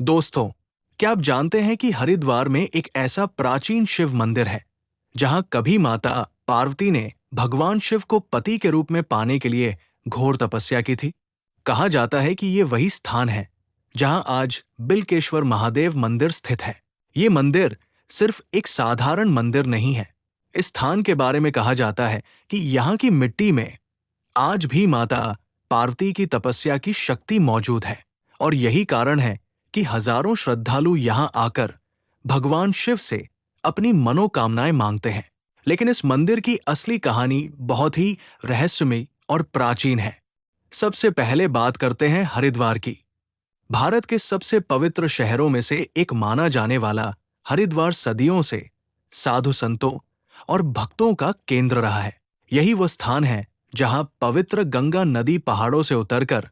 दोस्तों, क्या आप जानते हैं कि हरिद्वार में एक ऐसा प्राचीन शिव मंदिर है जहां कभी माता पार्वती ने भगवान शिव को पति के रूप में पाने के लिए घोर तपस्या की थी। कहा जाता है कि ये वही स्थान है जहां आज बिल्केश्वर महादेव मंदिर स्थित है। ये मंदिर सिर्फ एक साधारण मंदिर नहीं है। इस स्थान के बारे में कहा जाता है कि यहाँ की मिट्टी में आज भी माता पार्वती की तपस्या की शक्ति मौजूद है और यही कारण है कि हजारों श्रद्धालु यहाँ आकर भगवान शिव से अपनी मनोकामनाएं मांगते हैं। लेकिन इस मंदिर की असली कहानी बहुत ही रहस्यमयी और प्राचीन है। सबसे पहले बात करते हैं हरिद्वार की। भारत के सबसे पवित्र शहरों में से एक माना जाने वाला हरिद्वार सदियों से साधु संतों और भक्तों का केंद्र रहा है। यही वो स्थान है जहां पवित्र गंगा नदी पहाड़ों से उतरकर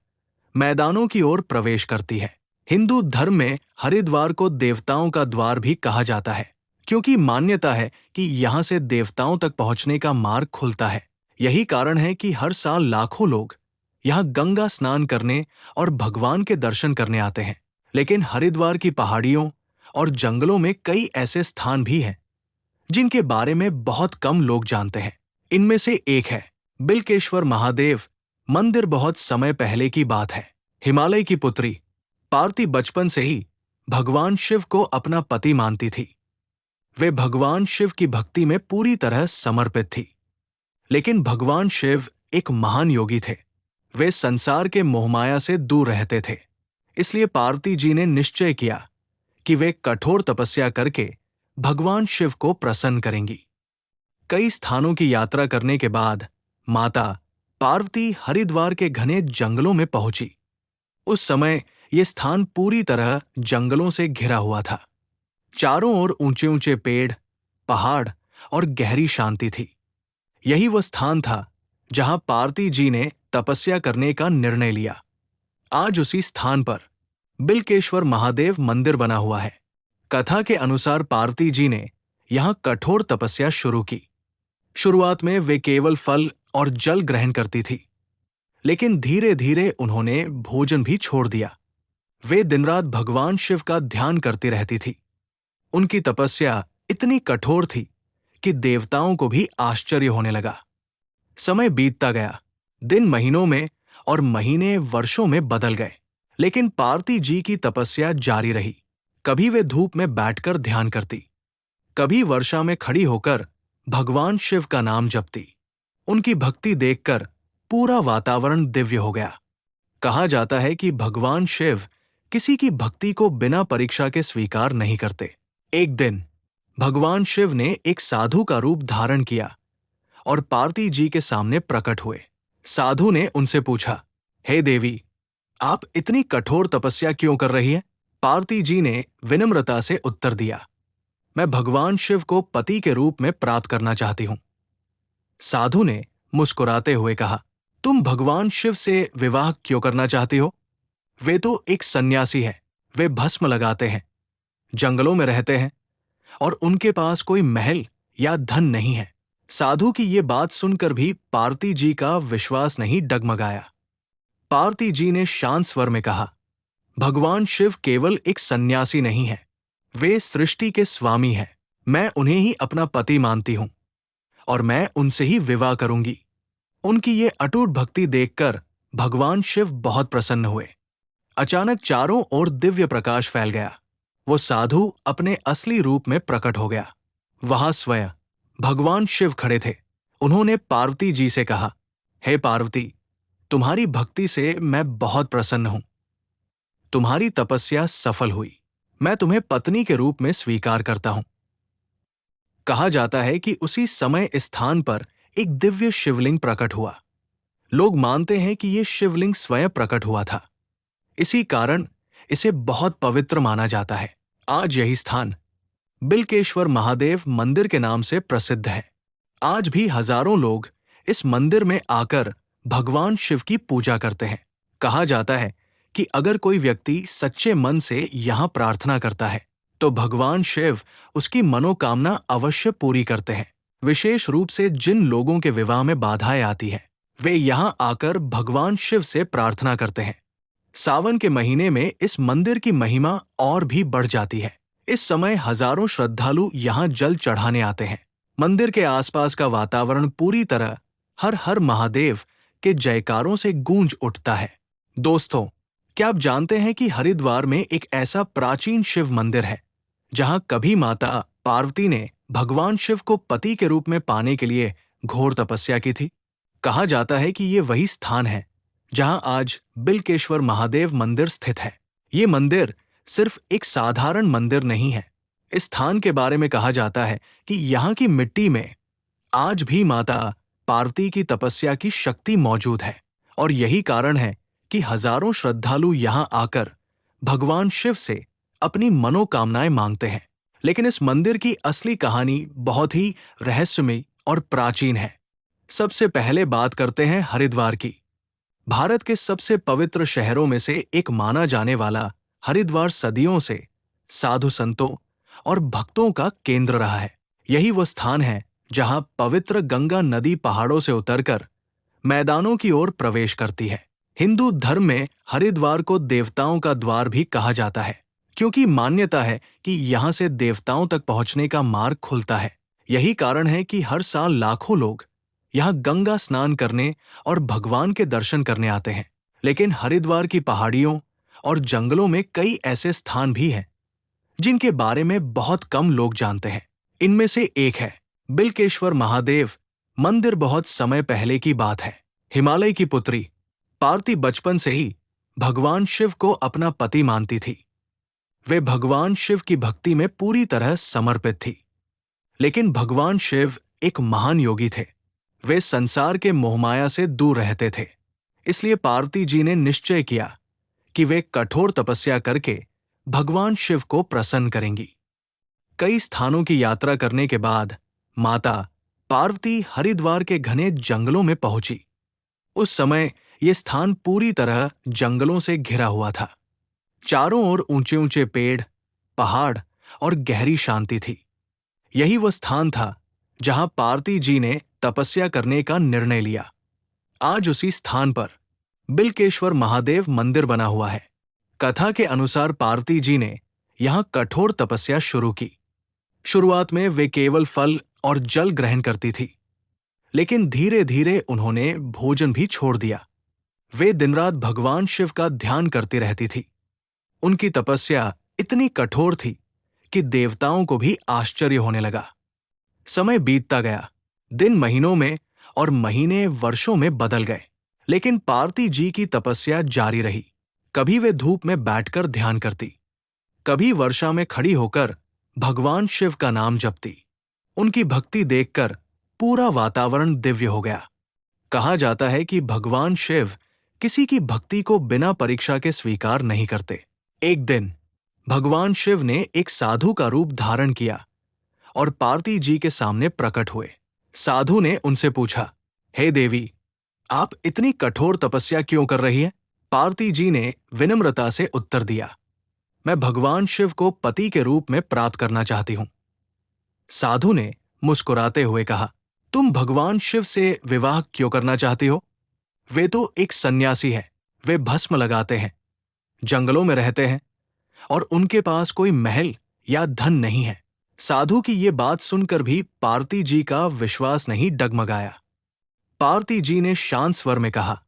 मैदानों की ओर प्रवेश करती है। हिंदू धर्म में हरिद्वार को देवताओं का द्वार भी कहा जाता है, क्योंकि मान्यता है कि यहां से देवताओं तक पहुंचने का मार्ग खुलता है। यही कारण है कि हर साल लाखों लोग यहां गंगा स्नान करने और भगवान के दर्शन करने आते हैं। लेकिन हरिद्वार की पहाड़ियों और जंगलों में कई ऐसे स्थान भी हैं जिनके बारे में बहुत कम लोग जानते हैं। इनमें से एक है बिल्केश्वर महादेव मंदिर। बहुत समय पहले की बात है। हिमालय की पुत्री पार्वती बचपन से ही भगवान शिव को अपना पति मानती थी। वे भगवान शिव की भक्ति में पूरी तरह समर्पित थी। लेकिन भगवान शिव एक महान योगी थे। वे संसार के मोहमाया से दूर रहते थे। इसलिए पार्वती जी ने निश्चय किया कि वे कठोर तपस्या करके भगवान शिव को प्रसन्न करेंगी। कई स्थानों की यात्रा करने के बाद माता पार्वती हरिद्वार के घने जंगलों में पहुंची। उस समय यह स्थान पूरी तरह जंगलों से घिरा हुआ था। चारों ओर ऊंचे ऊंचे पेड़, पहाड़ और गहरी शांति थी। यही वह स्थान था जहां पार्वती जी ने तपस्या करने का निर्णय लिया। आज उसी स्थान पर बिल्केश्वर महादेव मंदिर बना हुआ है। कथा के अनुसार पार्वती जी ने यहां कठोर तपस्या शुरू की। शुरुआत में वे केवल फल और जल ग्रहण करती थी, लेकिन धीरे धीरे उन्होंने भोजन भी छोड़ दिया। वे दिन रात भगवान शिव का ध्यान करती रहती थी। उनकी तपस्या इतनी कठोर थी कि देवताओं को भी आश्चर्य होने लगा। समय बीतता गया। दिन महीनों में और महीने वर्षों में बदल गए, लेकिन पार्वती जी की तपस्या जारी रही। कभी वे धूप में बैठकर ध्यान करती, कभी वर्षा में खड़ी होकर भगवान शिव का नाम जपती। उनकी भक्ति देखकर पूरा वातावरण दिव्य हो गया। कहा जाता है कि भगवान शिव किसी की भक्ति को बिना परीक्षा के स्वीकार नहीं करते। एक दिन भगवान शिव ने एक साधु का रूप धारण किया और पार्वती जी के सामने प्रकट हुए। साधु ने उनसे पूछा, हे देवी, आप इतनी कठोर तपस्या क्यों कर रही हैं? पार्वती जी ने विनम्रता से उत्तर दिया, मैं भगवान शिव को पति के रूप में प्राप्त करना चाहती हूं। साधु ने मुस्कुराते हुए कहा, तुम भगवान शिव से विवाह क्यों करना चाहती हो? वे तो एक सन्यासी है। वे भस्म लगाते हैं, जंगलों में रहते हैं और उनके पास कोई महल या धन नहीं है। साधु की ये बात सुनकर भी पार्वती जी का विश्वास नहीं डगमगाया। पार्वती जी ने शांत स्वर में कहा, भगवान शिव केवल एक सन्यासी नहीं है, वे सृष्टि के स्वामी हैं। मैं उन्हें ही अपना पति मानती हूं और मैं उनसे ही विवाह करूंगी। उनकी ये अटूट भक्ति देखकर भगवान शिव बहुत प्रसन्न हुए। अचानक चारों ओर दिव्य प्रकाश फैल गया। वो साधु अपने असली रूप में प्रकट हो गया। वहां स्वयं भगवान शिव खड़े थे। उन्होंने पार्वती जी से कहा, हे पार्वती, तुम्हारी भक्ति से मैं बहुत प्रसन्न हूं। तुम्हारी तपस्या सफल हुई। मैं तुम्हें पत्नी के रूप में स्वीकार करता हूं। कहा जाता है कि उसी समय इस स्थान पर एक दिव्य शिवलिंग प्रकट हुआ। लोग मानते हैं कि यह शिवलिंग स्वयं प्रकट हुआ था। इसी कारण इसे बहुत पवित्र माना जाता है। आज यही स्थान बिल्केश्वर महादेव मंदिर के नाम से प्रसिद्ध है। आज भी हजारों लोग इस मंदिर में आकर भगवान शिव की पूजा करते हैं। कहा जाता है कि अगर कोई व्यक्ति सच्चे मन से यहाँ प्रार्थना करता है तो भगवान शिव उसकी मनोकामना अवश्य पूरी करते हैं। विशेष रूप से जिन लोगों के विवाह में बाधाएं आती हैं, वे यहाँ आकर भगवान शिव से प्रार्थना करते हैं। सावन के महीने में इस मंदिर की महिमा और भी बढ़ जाती है। इस समय हजारों श्रद्धालु यहाँ जल चढ़ाने आते हैं। मंदिर के आसपास का वातावरण पूरी तरह हर हर महादेव के जयकारों से गूंज उठता है। दोस्तों, क्या आप जानते हैं कि हरिद्वार में एक ऐसा प्राचीन शिव मंदिर है जहां कभी माता पार्वती ने भगवान शिव को पति के रूप में पाने के लिए घोर तपस्या की थी? कहा जाता है कि ये वही स्थान है जहां आज बिल्केश्वर महादेव मंदिर स्थित है। ये मंदिर सिर्फ एक साधारण मंदिर नहीं है। इस स्थान के बारे में कहा जाता है कि यहाँ की मिट्टी में आज भी माता पार्वती की तपस्या की शक्ति मौजूद है और यही कारण है कि हजारों श्रद्धालु यहाँ आकर भगवान शिव से अपनी मनोकामनाएं मांगते हैं। लेकिन इस मंदिर की असली कहानी बहुत ही रहस्यमयी और प्राचीन है। सबसे पहले बात करते हैं हरिद्वार की। भारत के सबसे पवित्र शहरों में से एक माना जाने वाला हरिद्वार सदियों से साधु संतों और भक्तों का केंद्र रहा है। यही वो स्थान है जहां पवित्र गंगा नदी पहाड़ों से उतरकर मैदानों की ओर प्रवेश करती है। हिंदू धर्म में हरिद्वार को देवताओं का द्वार भी कहा जाता है, क्योंकि मान्यता है कि यहां से देवताओं तक पहुंचने का मार्ग खुलता है। यही कारण है कि हर साल लाखों लोग यहां गंगा स्नान करने और भगवान के दर्शन करने आते हैं। लेकिन हरिद्वार की पहाड़ियों और जंगलों में कई ऐसे स्थान भी हैं जिनके बारे में बहुत कम लोग जानते हैं। इनमें से एक है बिल्केश्वर महादेव मंदिर। बहुत समय पहले की बात है। हिमालय की पुत्री पार्वती बचपन से ही भगवान शिव को अपना पति मानती थी। वे भगवान शिव की भक्ति में पूरी तरह समर्पित थी। लेकिन भगवान शिव एक महान योगी थे। वे संसार के मोहमाया से दूर रहते थे। इसलिए पार्वती जी ने निश्चय किया कि वे कठोर तपस्या करके भगवान शिव को प्रसन्न करेंगी। कई स्थानों की यात्रा करने के बाद माता पार्वती हरिद्वार के घने जंगलों में पहुंची। उस समय यह स्थान पूरी तरह जंगलों से घिरा हुआ था। चारों ओर ऊंचे ऊंचे पेड़, पहाड़ और गहरी शांति थी। यही वो स्थान था जहां पार्वती जी ने तपस्या करने का निर्णय लिया। आज उसी स्थान पर बिल्केश्वर महादेव मंदिर बना हुआ है। कथा के अनुसार पार्वती जी ने यहां कठोर तपस्या शुरू की। शुरुआत में वे केवल फल और जल ग्रहण करती थी, लेकिन धीरे धीरे उन्होंने भोजन भी छोड़ दिया। वे दिन रात भगवान शिव का ध्यान करती रहती थी। उनकी तपस्या इतनी कठोर थी कि देवताओं को भी आश्चर्य होने लगा। समय बीतता गया। दिन महीनों में और महीने वर्षों में बदल गए, लेकिन पार्वती जी की तपस्या जारी रही। कभी वे धूप में बैठकर ध्यान करती, कभी वर्षा में खड़ी होकर भगवान शिव का नाम जपती। उनकी भक्ति देखकर पूरा वातावरण दिव्य हो गया। कहा जाता है कि भगवान शिव किसी की भक्ति को बिना परीक्षा के स्वीकार नहीं करते। एक दिन भगवान शिव ने एक साधु का रूप धारण किया और पार्वती जी के सामने प्रकट हुए। साधु ने उनसे पूछा, हे देवी, आप इतनी कठोर तपस्या क्यों कर रही हैं? पार्वती जी ने विनम्रता से उत्तर दिया, मैं भगवान शिव को पति के रूप में प्राप्त करना चाहती हूं। साधु ने मुस्कुराते हुए कहा, तुम भगवान शिव से विवाह क्यों करना चाहती हो? वे तो एक सन्यासी है। वे भस्म लगाते हैं, जंगलों में रहते हैं और उनके पास कोई महल या धन नहीं है। साधु की ये बात सुनकर भी पार्वती जी का विश्वास नहीं डगमगाया। पार्वती जी ने शांत स्वर में कहा,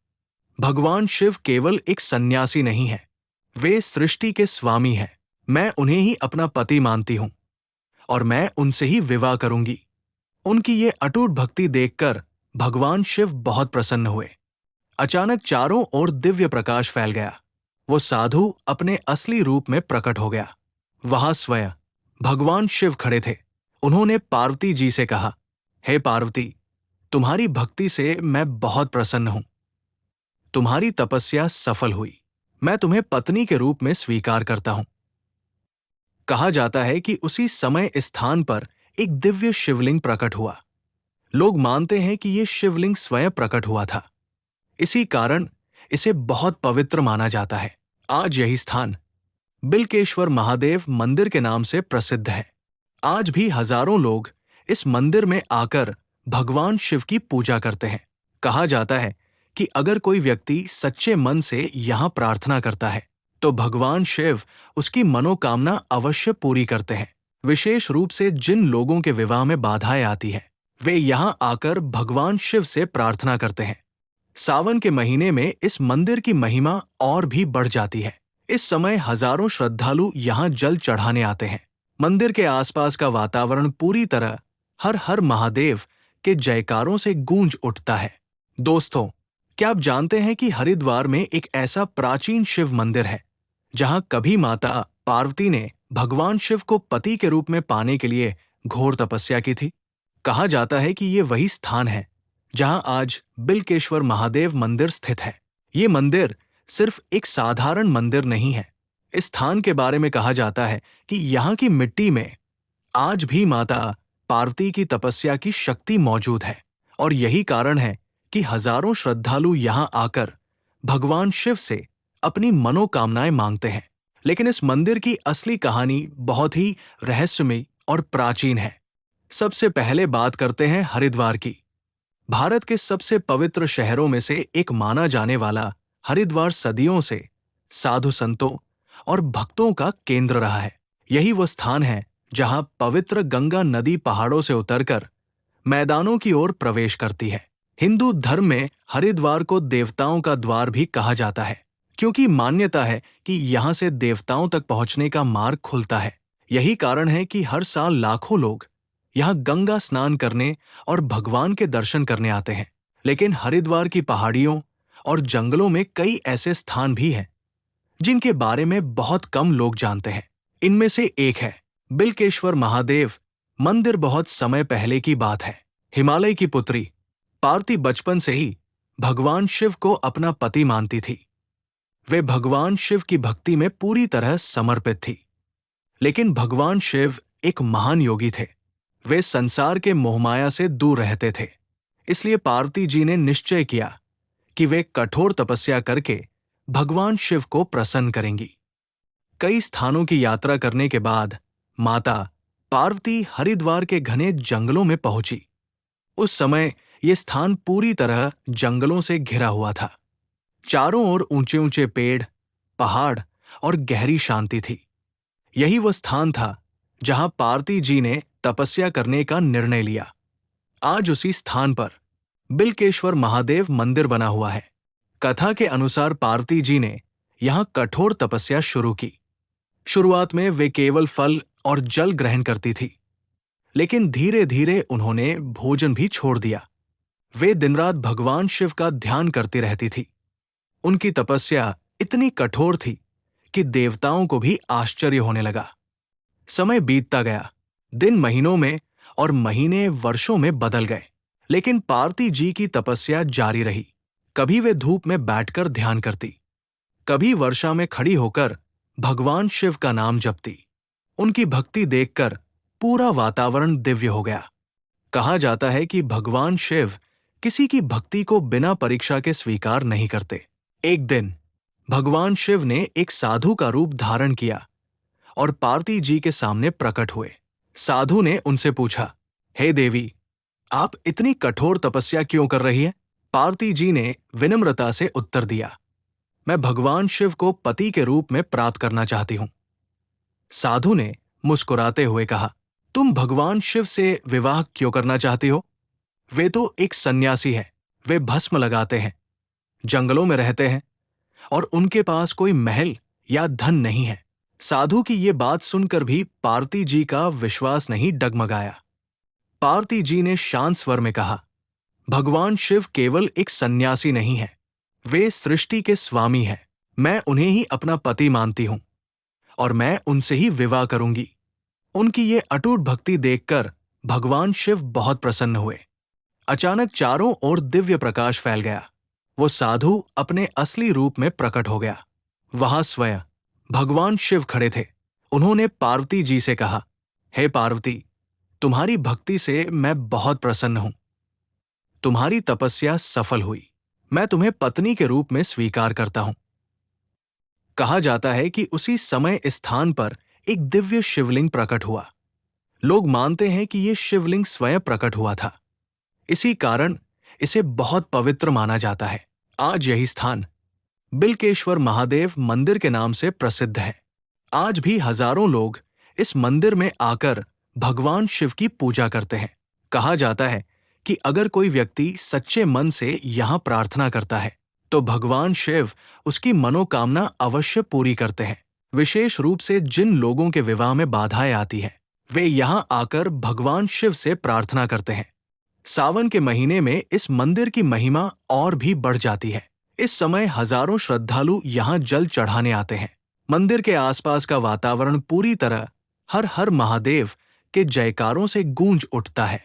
भगवान शिव केवल एक सन्यासी नहीं है, वे सृष्टि के स्वामी हैं। मैं उन्हें ही अपना पति मानती हूं और मैं उनसे ही विवाह करूंगी। उनकी ये अटूट भक्ति देखकर भगवान शिव बहुत प्रसन्न हुए। अचानक चारों ओर दिव्य प्रकाश फैल गया। वो साधु अपने असली रूप में प्रकट हो गया। वहां स्वयं भगवान शिव खड़े थे। उन्होंने पार्वती जी से कहा, हे पार्वती, तुम्हारी भक्ति से मैं बहुत प्रसन्न हूं। तुम्हारी तपस्या सफल हुई। मैं तुम्हें पत्नी के रूप में स्वीकार करता हूं। कहा जाता है कि उसी समय इस स्थान पर एक दिव्य शिवलिंग प्रकट हुआ। लोग मानते हैं कि यह शिवलिंग स्वयं प्रकट हुआ था। इसी कारण इसे बहुत पवित्र माना जाता है। आज यही स्थान बिल्केश्वर महादेव मंदिर के नाम से प्रसिद्ध है। आज भी हजारों लोग इस मंदिर में आकर भगवान शिव की पूजा करते हैं। कहा जाता है कि अगर कोई व्यक्ति सच्चे मन से यहाँ प्रार्थना करता है तो भगवान शिव उसकी मनोकामना अवश्य पूरी करते हैं। विशेष रूप से जिन लोगों के विवाह में बाधाएं आती हैं, वे यहाँ आकर भगवान शिव से प्रार्थना करते हैं। सावन के महीने में इस मंदिर की महिमा और भी बढ़ जाती है। इस समय हजारों श्रद्धालु यहाँ जल चढ़ाने आते हैं। मंदिर के आसपास का वातावरण पूरी तरह हर हर महादेव के जयकारों से गूंज उठता है। दोस्तों, क्या आप जानते हैं कि हरिद्वार में एक ऐसा प्राचीन शिव मंदिर है जहां कभी माता पार्वती ने भगवान शिव को पति के रूप में पाने के लिए घोर तपस्या की थी? कहा जाता है कि ये वही स्थान है जहां आज बिल्केश्वर महादेव मंदिर स्थित है। ये मंदिर सिर्फ एक साधारण मंदिर नहीं है। इस स्थान के बारे में कहा जाता है कि यहाँ की मिट्टी में आज भी माता पार्वती की तपस्या की शक्ति मौजूद है और यही कारण है कि हजारों श्रद्धालु यहाँ आकर भगवान शिव से अपनी मनोकामनाएं मांगते हैं। लेकिन इस मंदिर की असली कहानी बहुत ही रहस्यमयी और प्राचीन है। सबसे पहले बात करते हैं हरिद्वार की। भारत के सबसे पवित्र शहरों में से एक माना जाने वाला हरिद्वार सदियों से साधु संतों और भक्तों का केंद्र रहा है। यही वो स्थान है जहां पवित्र गंगा नदी पहाड़ों से उतरकर मैदानों की ओर प्रवेश करती है। हिंदू धर्म में हरिद्वार को देवताओं का द्वार भी कहा जाता है, क्योंकि मान्यता है कि यहां से देवताओं तक पहुंचने का मार्ग खुलता है। यही कारण है कि हर साल लाखों लोग यहां गंगा स्नान करने और भगवान के दर्शन करने आते हैं। लेकिन हरिद्वार की पहाड़ियों और जंगलों में कई ऐसे स्थान भी हैं जिनके बारे में बहुत कम लोग जानते हैं। इनमें से एक है बिल्केश्वर महादेव मंदिर। बहुत समय पहले की बात है। हिमालय की पुत्री पार्वती बचपन से ही भगवान शिव को अपना पति मानती थी। वे भगवान शिव की भक्ति में पूरी तरह समर्पित थी। लेकिन भगवान शिव एक महान योगी थे। वे संसार के मोहमाया से दूर रहते थे। इसलिए पार्वती जी ने निश्चय किया कि वे कठोर तपस्या करके भगवान शिव को प्रसन्न करेंगी। कई स्थानों की यात्रा करने के बाद माता पार्वती हरिद्वार के घने जंगलों में पहुंची। उस समय ये स्थान पूरी तरह जंगलों से घिरा हुआ था। चारों ओर ऊंचे ऊंचे पेड़, पहाड़ और गहरी शांति थी। यही वो स्थान था जहां पार्वती जी ने तपस्या करने का निर्णय लिया। आज उसी स्थान पर बिल्केश्वर महादेव मंदिर बना हुआ है। कथा के अनुसार पार्वती जी ने यहां कठोर तपस्या शुरू की। शुरुआत में वे केवल फल और जल ग्रहण करती थी, लेकिन धीरे धीरे उन्होंने भोजन भी छोड़ दिया। वे दिन रात भगवान शिव का ध्यान करती रहती थी। उनकी तपस्या इतनी कठोर थी कि देवताओं को भी आश्चर्य होने लगा। समय बीतता गया। दिन महीनों में और महीने वर्षों में बदल गए, लेकिन पार्वती जी की तपस्या जारी रही। कभी वे धूप में बैठकर ध्यान करती, कभी वर्षा में खड़ी होकर भगवान शिव का नाम जपती। उनकी भक्ति देखकर पूरा वातावरण दिव्य हो गया। कहा जाता है कि भगवान शिव किसी की भक्ति को बिना परीक्षा के स्वीकार नहीं करते। एक दिन भगवान शिव ने एक साधु का रूप धारण किया और पार्वती जी के सामने प्रकट हुए। साधु ने उनसे पूछा, हे देवी, आप इतनी कठोर तपस्या क्यों कर रही हैं? पार्वती जी ने विनम्रता से उत्तर दिया, मैं भगवान शिव को पति के रूप में प्राप्त करना चाहती हूं। साधु ने मुस्कुराते हुए कहा, तुम भगवान शिव से विवाह क्यों करना चाहती हो? वे तो एक सन्यासी है। वे भस्म लगाते हैं, जंगलों में रहते हैं और उनके पास कोई महल या धन नहीं है। साधु की ये बात सुनकर भी पार्वती जी का विश्वास नहीं डगमगाया। पार्वती जी ने शांत स्वर में कहा, भगवान शिव केवल एक सन्यासी नहीं है, वे सृष्टि के स्वामी हैं। मैं उन्हें ही अपना पति मानती हूं और मैं उनसे ही विवाह करूंगी। उनकी ये अटूट भक्ति देखकर भगवान शिव बहुत प्रसन्न हुए। अचानक चारों ओर दिव्य प्रकाश फैल गया। वो साधु अपने असली रूप में प्रकट हो गया। वहां स्वयं भगवान शिव खड़े थे। उन्होंने पार्वती जी से कहा, हे पार्वती, तुम्हारी भक्ति से मैं बहुत प्रसन्न हूं। तुम्हारी तपस्या सफल हुई। मैं तुम्हें पत्नी के रूप में स्वीकार करता हूं। कहा जाता है कि उसी समय इस स्थान पर एक दिव्य शिवलिंग प्रकट हुआ। लोग मानते हैं कि यह शिवलिंग स्वयं प्रकट हुआ था। इसी कारण इसे बहुत पवित्र माना जाता है। आज यही स्थान बिल्केश्वर महादेव मंदिर के नाम से प्रसिद्ध है। आज भी हजारों लोग इस मंदिर में आकर भगवान शिव की पूजा करते हैं। कहा जाता है कि अगर कोई व्यक्ति सच्चे मन से यहाँ प्रार्थना करता है तो भगवान शिव उसकी मनोकामना अवश्य पूरी करते हैं। विशेष रूप से जिन लोगों के विवाह में बाधाएं आती हैं, वे यहाँ आकर भगवान शिव से प्रार्थना करते हैं। सावन के महीने में इस मंदिर की महिमा और भी बढ़ जाती है। इस समय हजारों श्रद्धालु यहाँ जल चढ़ाने आते हैं। मंदिर के आसपास का वातावरण पूरी तरह हर हर महादेव के जयकारों से गूंज उठता है।